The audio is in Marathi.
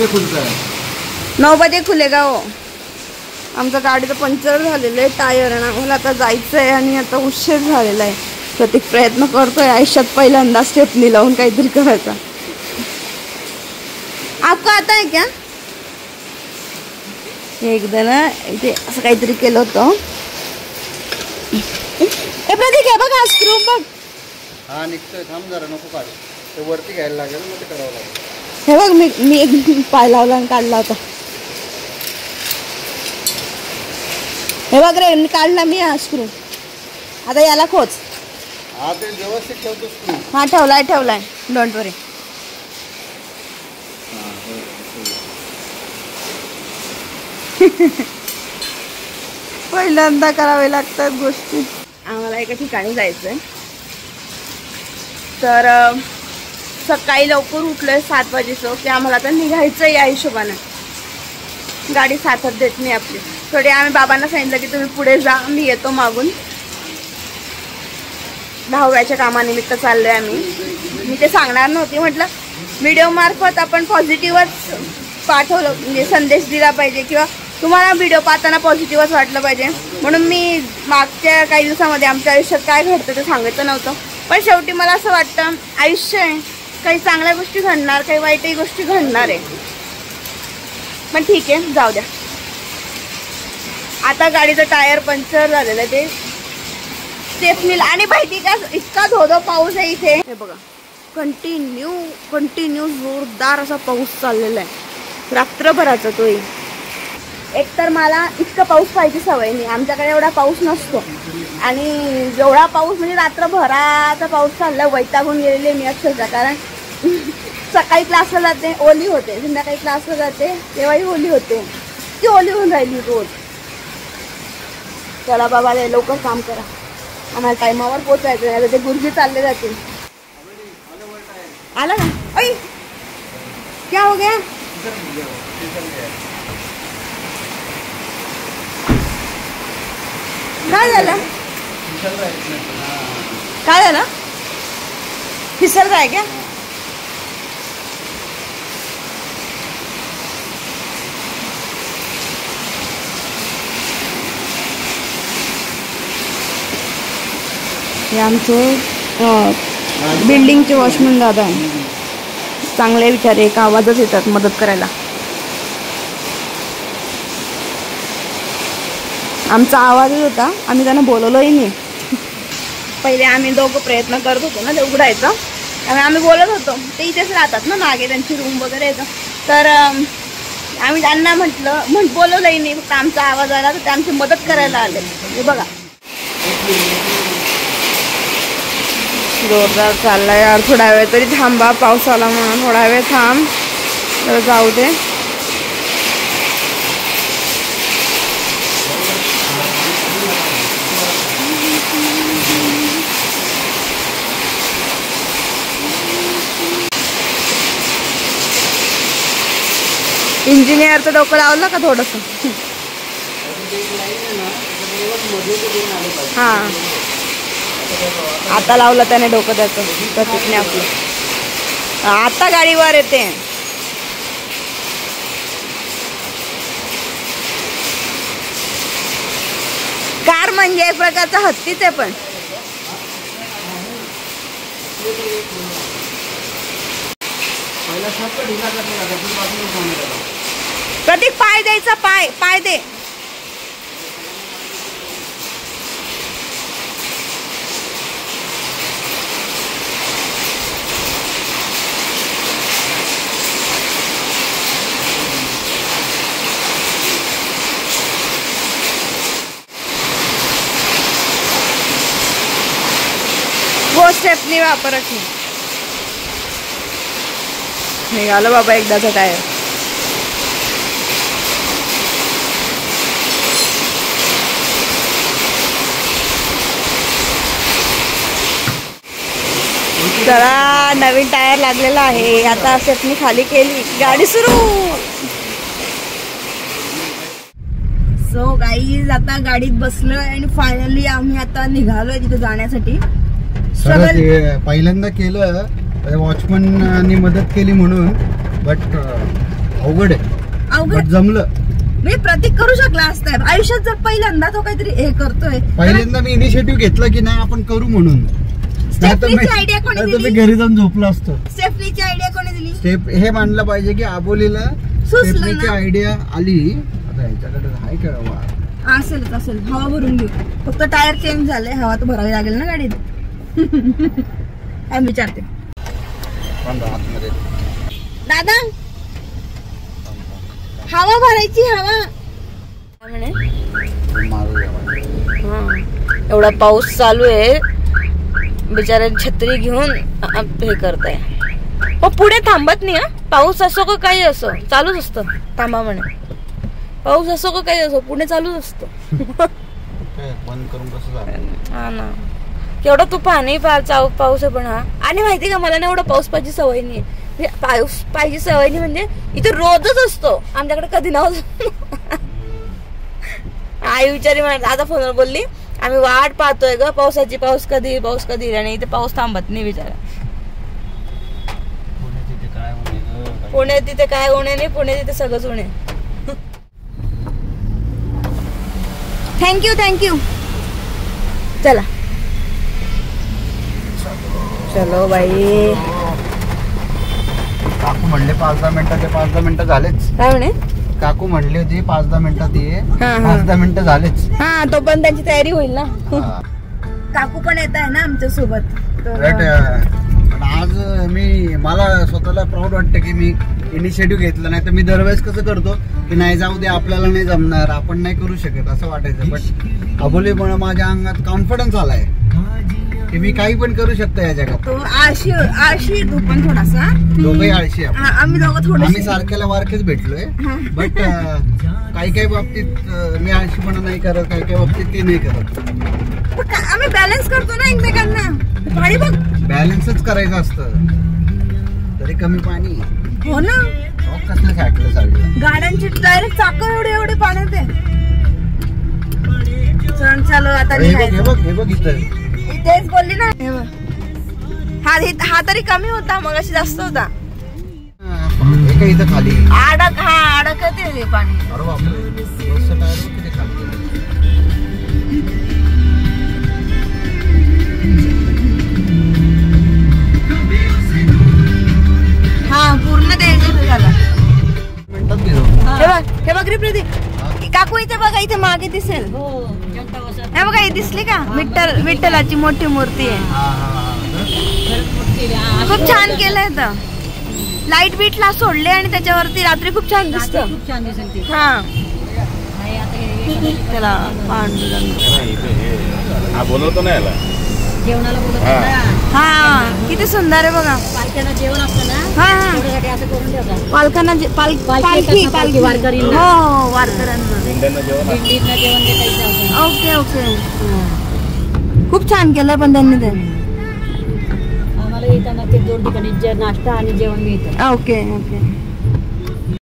बजे खुलता है. 9 बजे खुलेगा हो. आमचं गाडीचं पंक्चर झालेलं आहे टायर ना. मला आता जायचं आहे आणि आता उशीर झालेला आहे. प्रत्येक प्रयत्न करतोय आयुष्यात पहिल्यांदा स्टेपनी लावून काहीतरी करायचा. आपका आता है क्या? एकदा ना इथे असं काहीतरी केलं होतं. हे प्रतीक आहे बघ, हा स्क्रू बघ. हा निघतोय, थांब जरा, नको काढू. ते वरती घ्यायला लागेल, मग ते करावं लागेल. हे बघ मी एक पाय लावला आणि काढला होता. हे बघ रे, काढला मी हा स्क्रू. आता याला खोच. हा ते व्यवस्थित ठेवतो स्क्रू. हा ठेवलाय डोंट वरी. पहिल्यांदा करावे लागतात गोष्टी. आम्हाला एका ठिकाणी जायचंय, तर सकाळी लवकर उठलोय 7 वाजेचं की आम्हाला आता निघायचं या हिशोबाने. गाडी साथच देत नाही आपली. थोडी आम्ही बाबांना सांगितलं की तुम्ही पुढे जा, मी येतो मागून. 10व्याच्या कामानिमित्त चाललोय आम्ही. मी ते सांगणार नव्हती, म्हटलं व्हिडिओ मार्फत आपण पॉझिटिव्हच पाठवलं, म्हणजे संदेश दिला पाहिजे किंवा तुम्हाला व्हिडिओ पाहताना पॉझिटिव्हच वाटलं पाहिजे. म्हणून मी मागच्या काही दिवसामध्ये आमच्या आयुष्यात काय घडतं ते सांगितलं नव्हतं. पण शेवटी मला असं वाटतं आयुष्य आहे, काही चांगल्या गोष्टी घडणार, काही वाईटही गोष्टी घडणार आहे. पण ठीक आहे, जाऊ द्या. आता गाडीचं टायर पंक्चर झालेलं आहे, ते स्टेपनील. आणि माहिती का, इतका धोधो पाऊस आहे इथे. हे बघा, कंटिन्यू जोरदार असा पाऊस चाललेला आहे रात्रभराचा. तोही एकतर मला इतका पाऊस पाहिजे सवय नाही, आमच्याकडे एवढा पाऊस नसतो. आणि जेवढा पाऊस म्हणजे रात्रभराचा पाऊस चालला, वैतागून गेलेले मी अक्षरशः. कारण सकाळी क्लासला जाते ओली होते, संध्याकाळी क्लासला जाते तेव्हाही ओली होते. ती ओली होऊन राहिली रोज. चला बाबा लवकर काम करा, आम्हाला टायमावर पोचायचं नाही, ते गुरुजी चालले जातील. आला ना? ऐ क्या हो गया? काय झालं? काय झालं? फिसलत आहे क्या? हे आमचे बिल्डिंगचे वॉचमन दादा आहे. चांगले विचार, एक आवाजच येतात मदत करायला. आमचा आवाजच होता, आम्ही त्यांना बोलवलोही नाही. पहिले आम्ही दोघं प्रयत्न करत होतो ना ते उघडायचं, त्यामुळे आम्ही बोलत होतो. ते इथेच राहतात ना मागे, त्यांची रूम वगैरे येतं. तर आम्ही त्यांना बोलवलंही नाही, फक्त आमचा आवाज आला तर ते आमची मदत करायला आले. हे बघा जोरदार चाललाय यार. थोडा वेळ तरी थांबा, पाऊस आला म्हणून थोडा वेळ थांब. तर जाऊ दे. इंजिनियरचं डोकं लावलं का थोडंसं? हां, आता लावलं त्याने डोकं त्याचं. प्रतीकने आपलं आता गाडीवर येते. कार म्हणजे एक प्रकारचा हत्तीच आहे. पण प्रतीक पाय द्यायचा, पाय दे. वो स्टेपनी वापरत नाही. निघालं बाबा एकदाचा टायर. जरा नवीन टायर लागलेला आहे. आता स्टेपनी खाली केली, गाडी सुरू. सो गाईज, आता गाडीत बसलोय आणि फायनली आम्ही आता निघालोय तिथे जाण्यासाठी. पहिल्यांदा केलं वॉचमननी मदत केली म्हणून, बट अवघड आहे अवघड But जमलं. मी प्रतीक करू शकला असताय आयुष्यात जर पहिल्यांदा तो काहीतरी हे करतोय. पहिल्यांदा मी इनिशिएटिव्ह घेतला की नाही आपण करू म्हणून. स्टेफनीची आयडिया कोणी मी दिली? घरी जाऊन झोपलो असतो. स्टेफनीची आयडिया कोणी दिली? स्टेप हे मानलं पाहिजे की आबोलीला सुचलं स्टेफनीची ना? आयडिया आली. आता ह्याच्याकडे आहे का वा? असेल हवा भरून घेऊ. फक्त टायर चेंज झाले हवा तर भरावी लागेल ना गाडीत. काय विचारते आतमध्ये दादा हवा भरायची हवा म्हणे. एवढा पाऊस चालू आहे बिचारे छत्री घेऊन हे करताय. पुढे थांबत नाही. पाऊस असो का काही असो चालूच असतं. थांबा म्हणे. पाऊस असो का काही असो पुढे चालूच असतो. बंद करून कसं झालं. हा ना केवढा तुफान आहे पाऊस आहे पण हा. आणि माहिती का मला ना एवढा पाऊस पाहिजे सवय नाही. पाऊस पाहिजे सवय नाही म्हणजे इथे रोजच असतो आमच्याकडे कधी नव्हतं. आई विचारी म्हणत आता फोनवर बोलली आम्ही वाट पाहतोय ग पावसाची. पाऊस कधी आणि इथे पाऊस थांबत नाही बिचारा. पुण्यात तिथे काय होणे नाही. पुणे तिथे सगळंच होणे. थँक्यू चला चलो बाई. काकू म्हणले 5-10 मिनिटाचे 5-10 मिनिटं झालेच. काय म्हणे काकू म्हणली होती 5-10 मिनिटात ये. हा. 5-10 मिनिटं झालेच. हा तो पण त्यांची तयारी होईल ना. काकू पण येत आहे ना आमच्या सोबत. पण आज मला स्वतःला प्राऊड वाटतं की मी इनिशिएटिव्ह घेतलं. नाही तर मी दरवेळेस कसं करतो की नाही जाऊ दे आपल्याला नाही जमणार आपण नाही करू शकत असं वाटायचं. बट अबोलीमुळे माझ्या अंगात कॉन्फिडन्स आलाय की मी काही पण करू शकतो या जगात. तो आळशी तू पण थोडासा. दोघंही आळशी आहे. आम्ही दोघं थोडं आम्ही सारख्याला वारखेच भेटलोय. बट काही बाबतीत मी आळशीपणा नाही करत. काही बाबतीत ती नाही करत. आम्ही बॅलन्स करतो ना एकमेकांना. पाणी बघ बॅलन्सच करायचं असतं. तरी कमी पाणी. हो ना कसलं साठलं साईडला. गाड्यांची डायरेक्ट चाक एवढे पाण्यात आहे. चल चालू आता हे बघ इथं तेच बोलली ना. हे बघ हा तरी कमी होता मग अशी जास्त होता. इथं खाली अडकते रे पाणी. अरे बापरे बसचं टायर किती खाली. हा पूर्ण द्यायचं झाला. मिनिटात हे बघ रे प्रदीप. काकू इथे बघा इथे मागे दिसेल. हे बघा हे दिसली का विठ्ठलाची मोठी मूर्ती आहे. खूप छान केलंय तर. लाईट बीटला सोडले आणि त्याच्यावरती रात्री खूप छान दिसत. हा त्याला बोलवतो ना याला जेवणाला बोलवतो. हा किती सुंदर आहे बघा. पालख्यांना जेवण असतं ना. हा त्याच्यासाठी असं करून ठेवतात. पालकांना पालखी वारकरींना. हो वारकऱ्यांना दिंड्यांना जेवण दिंडीतनं जेवण देता. ओके खूप छान केलं पण त्यांनी ते. आम्हाला येताना ते 2 ठिकाणी नाश्ता आणि जेवण मिळतं. ओके